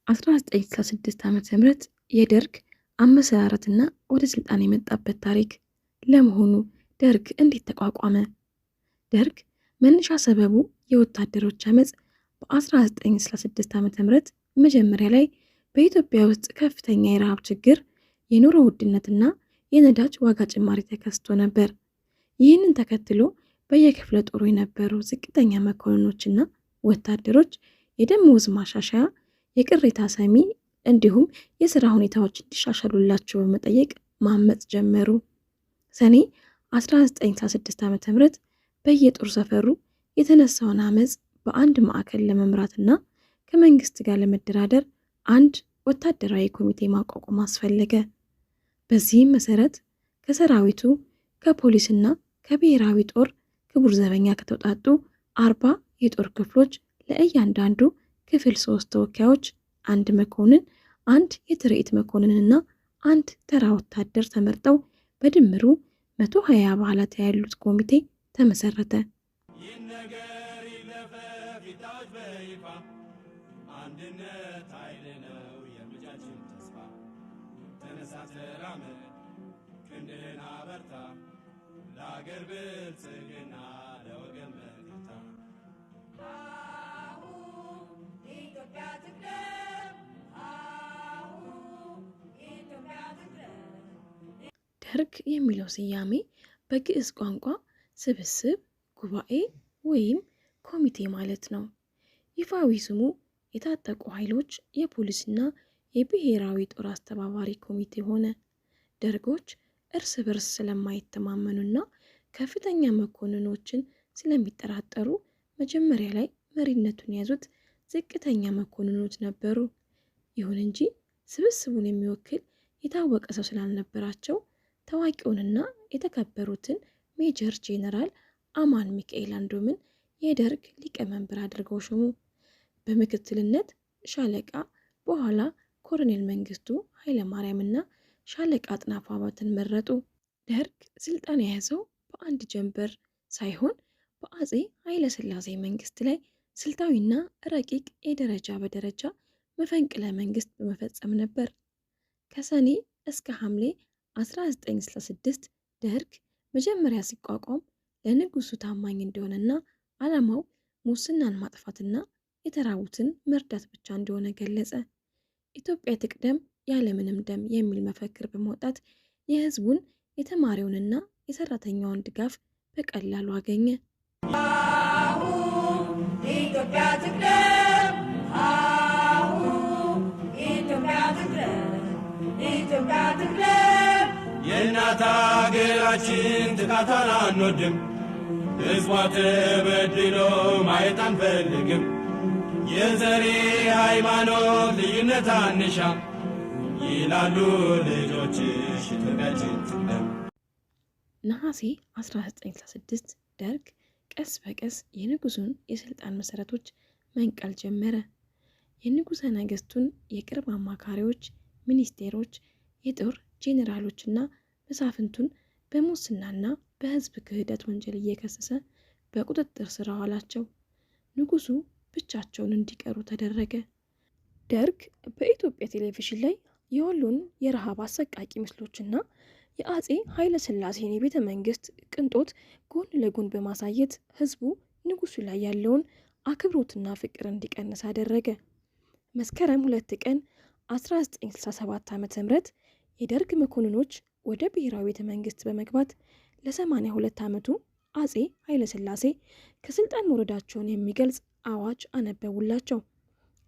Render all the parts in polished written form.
1966 ዓ.ም የደርግ አመሰራረትና ወደ ስልጣን የመጣበት ታሪክ። ለመሆኑ ደርግ እንዴት ተቋቋመ? ደርግ መነሻ ሰበቡ የወታደሮች አመጽ በ1966 ዓ.ም መጀመሪያ ላይ በኢትዮጵያ ውስጥ ከፍተኛ የረሃብ ችግር፣ የኑሮ ውድነትና የነዳጅ ዋጋ ጭማሪ ተከስቶ ነበር። ይህንን ተከትሎ በየክፍለ ጦሩ የነበሩ ዝቅተኛ መኮንኖችና ወታደሮች የደመወዝ ማሻሻያ፣ የቅሬታ ሰሚ እንዲሁም የሥራ ሁኔታዎች እንዲሻሻሉላቸው በመጠየቅ ማመጽ ጀመሩ። ሰኔ 1966 ዓ.ም በየጦር ሰፈሩ የተነሳውን አመጽ በአንድ ማዕከል ለመምራትና ከመንግስት ጋር ለመደራደር አንድ ወታደራዊ ኮሚቴ ማቋቋም አስፈለገ። በዚህም መሰረት ከሰራዊቱ ከፖሊስና ከብሔራዊ ጦር ክቡር ዘበኛ ከተውጣጡ 40 የጦር ክፍሎች ለእያንዳንዱ ክፍል 3 ተወካዮች፣ አንድ መኮንን፣ አንድ የትርኢት መኮንንና አንድ ተራ ወታደር ተመርጠው በድምሩ 120 አባላት ያሉት ኮሚቴ ተመሰረተ። አንድነት ኃይል ነው የልጃችን ተስፋ፣ ተነሳ ተራመድ ክንድህን አበርታ፣ ለአገር ብልጽግና ለወገን መከታ። አሁን ኢትዮጵያ ትቅደም፣ አሁን ኢትዮጵያ ትቅደም። ደርግ የሚለው ስያሜ በግዕዝ ቋንቋ ስብስብ፣ ጉባኤ ወይም ኮሚቴ ማለት ነው። ይፋዊ ስሙ የታጠቁ ኃይሎች የፖሊስና የብሔራዊ ጦር አስተባባሪ ኮሚቴ ሆነ። ደርጎች እርስ በርስ ስለማይተማመኑና ከፍተኛ መኮንኖችን ስለሚጠራጠሩ መጀመሪያ ላይ መሪነቱን የያዙት ዝቅተኛ መኮንኖች ነበሩ። ይሁን እንጂ ስብስቡን የሚወክል የታወቀ ሰው ስላልነበራቸው ታዋቂውንና የተከበሩትን ሜጀር ጄኔራል አማን ሚካኤል አንዶምን የደርግ ሊቀመንበር አድርገው ሾሙ። በምክትልነት ሻለቃ በኋላ ኮሎኔል መንግስቱ ኃይለማርያምና ሻለቃ አጥናፉ አባተን መረጡ። ደርግ ስልጣን የያዘው በአንድ ጀንበር ሳይሆን በአጼ ኃይለሥላሴ መንግስት ላይ ስልታዊና ረቂቅ የደረጃ በደረጃ መፈንቅለ መንግስት በመፈጸም ነበር። ከሰኔ እስከ ሐምሌ 1966 ደርግ መጀመሪያ ሲቋቋም ለንጉሱ ታማኝ እንደሆነና ዓላማው ሙስናን ማጥፋትና የተራቡትን መርዳት ብቻ እንደሆነ ገለጸ። ኢትዮጵያ ትቅደም ያለምንም ደም የሚል መፈክር በማውጣት የህዝቡን የተማሪውንና የሰራተኛውን ድጋፍ በቀላሉ አገኘ። አሁን ኢትዮጵያ ትቅደም፣ አሁን ኢትዮጵያ ትቅደም፣ ኢትዮጵያ ትቅደም። የእናት ሀገራችን ጥቃቷን አንወድም፣ ህዝቧ ተበድሎ ማየት አንፈልግም። የዘሬ ሃይማኖት ልዩነት አንሻ ይላሉ ልጆችሽ ኢትዮጵያችን ትቅደም። ነሐሴ 1966 ደርግ ቀስ በቀስ የንጉሱን የስልጣን መሰረቶች መንቀል ጀመረ። የንጉሠ ነገሥቱን የቅርብ አማካሪዎች፣ ሚኒስቴሮች፣ የጦር ጄኔራሎችና መሳፍንቱን በሙስናና በህዝብ ክህደት ወንጀል እየከሰሰ በቁጥጥር ስር አዋላቸው። ንጉሱ ብቻቸውን እንዲቀሩ ተደረገ። ደርግ በኢትዮጵያ ቴሌቪዥን ላይ የወሎን የረሃብ አሰቃቂ ምስሎችና የአጼ ኃይለሥላሴን የቤተ መንግስት ቅንጦት ጎን ለጎን በማሳየት ህዝቡ ንጉሱ ላይ ያለውን አክብሮትና ፍቅር እንዲቀንስ አደረገ። መስከረም 2 ቀን 1967 ዓ.ም የደርግ መኮንኖች ወደ ብሔራዊ ቤተ መንግስት በመግባት ለ82 ዓመቱ አጼ ኃይለሥላሴ ከስልጣን መውረዳቸውን የሚገልጽ አዋጅ አነበቡላቸው።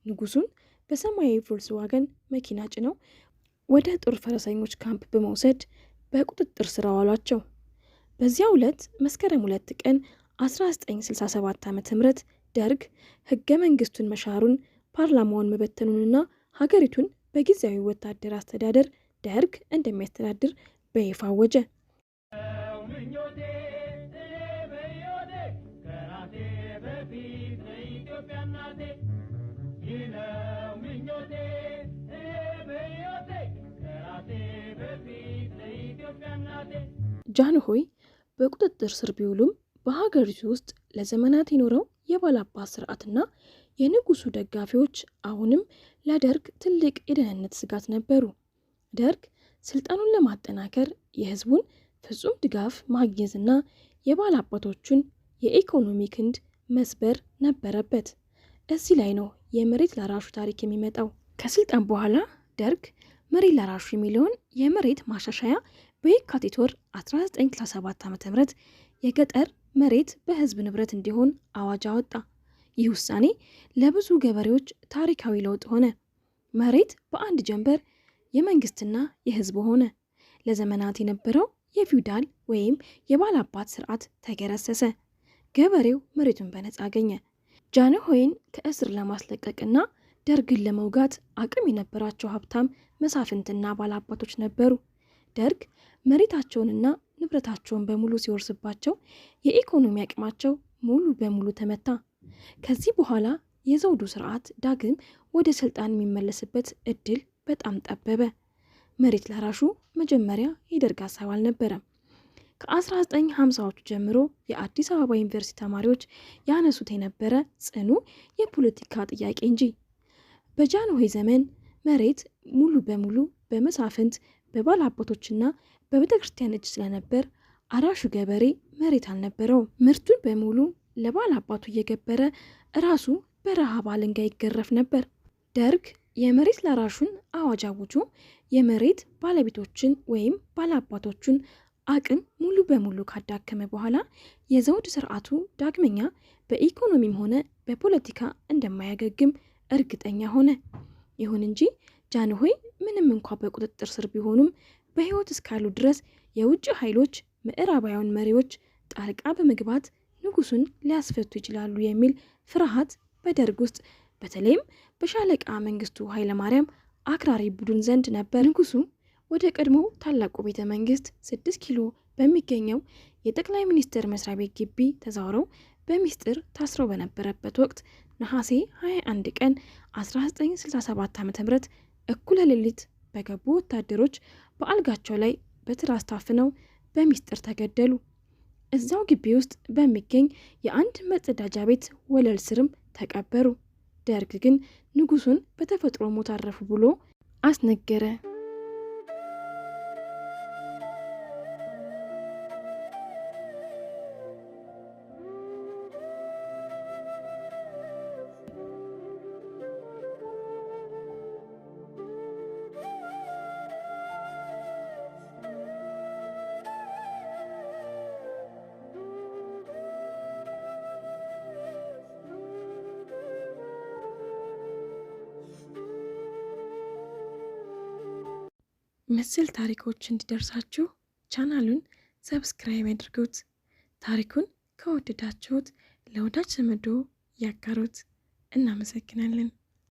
ንጉሱን በሰማያዊ ቮልስዋገን መኪና ጭነው ወደ ጦር ፈረሰኞች ካምፕ በመውሰድ በቁጥጥር ስር አዋሏቸው። በዚያው ዕለት መስከረም 2 ቀን 1967 ዓ.ም ደርግ ህገ መንግስቱን መሻሩን፣ ፓርላማውን መበተኑንና ሀገሪቱን በጊዜያዊ ወታደር አስተዳደር ደርግ እንደሚያስተዳድር በይፋ አወጀ። ጃንሆይ በቁጥጥር ስር ቢውሉም በሀገሪቱ ውስጥ ለዘመናት የኖረው የባላባት ስርዓትና የንጉሱ ደጋፊዎች አሁንም ለደርግ ትልቅ የደህንነት ስጋት ነበሩ። ደርግ ስልጣኑን ለማጠናከር የህዝቡን ፍጹም ድጋፍ ማግኘትና የባላባቶቹን የኢኮኖሚ ክንድ መስበር ነበረበት። እዚህ ላይ ነው የመሬት ላራሹ ታሪክ የሚመጣው። ከስልጣን በኋላ ደርግ መሬት ላራሹ የሚለውን የመሬት ማሻሻያ በየካቲት ወር 1967 ዓ.ም የገጠር መሬት በህዝብ ንብረት እንዲሆን አዋጅ አወጣ። ይህ ውሳኔ ለብዙ ገበሬዎች ታሪካዊ ለውጥ ሆነ። መሬት በአንድ ጀንበር የመንግስትና የህዝብ ሆነ። ለዘመናት የነበረው የፊውዳል ወይም የባላባት ስርዓት ተገረሰሰ። ገበሬው መሬቱን በነፃ አገኘ። ጃንሆይን ከእስር ለማስለቀቅና ደርግን ለመውጋት አቅም የነበራቸው ሀብታም መሳፍንትና ባላባቶች ነበሩ። ደርግ መሬታቸውንና ንብረታቸውን በሙሉ ሲወርስባቸው የኢኮኖሚ አቅማቸው ሙሉ በሙሉ ተመታ። ከዚህ በኋላ የዘውዱ ስርዓት ዳግም ወደ ስልጣን የሚመለስበት እድል በጣም ጠበበ። መሬት ላራሹ መጀመሪያ የደርግ ሀሳብ አልነበረም። ከ1950ዎቹ ጀምሮ የአዲስ አበባ ዩኒቨርሲቲ ተማሪዎች ያነሱት የነበረ ጽኑ የፖለቲካ ጥያቄ እንጂ። በጃንሆይ ዘመን መሬት ሙሉ በሙሉ በመሳፍንት በባላባቶችና በቤተ ክርስቲያን እጅ ስለነበር አራሹ ገበሬ መሬት አልነበረውም። ምርቱን በሙሉ ለባላባቱ እየገበረ ራሱ በረሃብ አለንጋ ይገረፍ ነበር። ደርግ የመሬት ላራሹን አዋጅ አውጆ የመሬት ባለቤቶችን ወይም ባላባቶቹን አቅም ሙሉ በሙሉ ካዳከመ በኋላ የዘውድ ስርዓቱ ዳግመኛ በኢኮኖሚም ሆነ በፖለቲካ እንደማያገግም እርግጠኛ ሆነ። ይሁን እንጂ ጃንሆይ ምንም እንኳ በቁጥጥር ስር ቢሆኑም በህይወት እስካሉ ድረስ የውጭ ኃይሎች ምዕራባውያን መሪዎች ጣልቃ በመግባት ንጉሱን ሊያስፈቱ ይችላሉ የሚል ፍርሃት በደርግ ውስጥ በተለይም በሻለቃ መንግስቱ ኃይለማርያም አክራሪ ቡድን ዘንድ ነበር። ንጉሱ ወደ ቀድሞ ታላቁ ቤተ መንግስት 6 ኪሎ በሚገኘው የጠቅላይ ሚኒስትር መስሪያ ቤት ግቢ ተዛውረው በሚስጥር ታስረው በነበረበት ወቅት ነሐሴ 21 ቀን 1967 ዓ.ም እኩለ ሌሊት በገቡ ወታደሮች በአልጋቸው ላይ በትራስ ታፍነው በሚስጥር ተገደሉ። እዛው ግቢ ውስጥ በሚገኝ የአንድ መጸዳጃ ቤት ወለል ስርም ተቀበሩ። ደርግ ግን ንጉሱን በተፈጥሮ ሞት አረፉ ብሎ አስነገረ። መሰል ታሪኮች እንዲደርሳችሁ ቻናሉን ሰብስክራይብ ያድርጉት። ታሪኩን ከወደዳችሁት ለወዳጅ ዘመዶ ያጋሩት። እናመሰግናለን።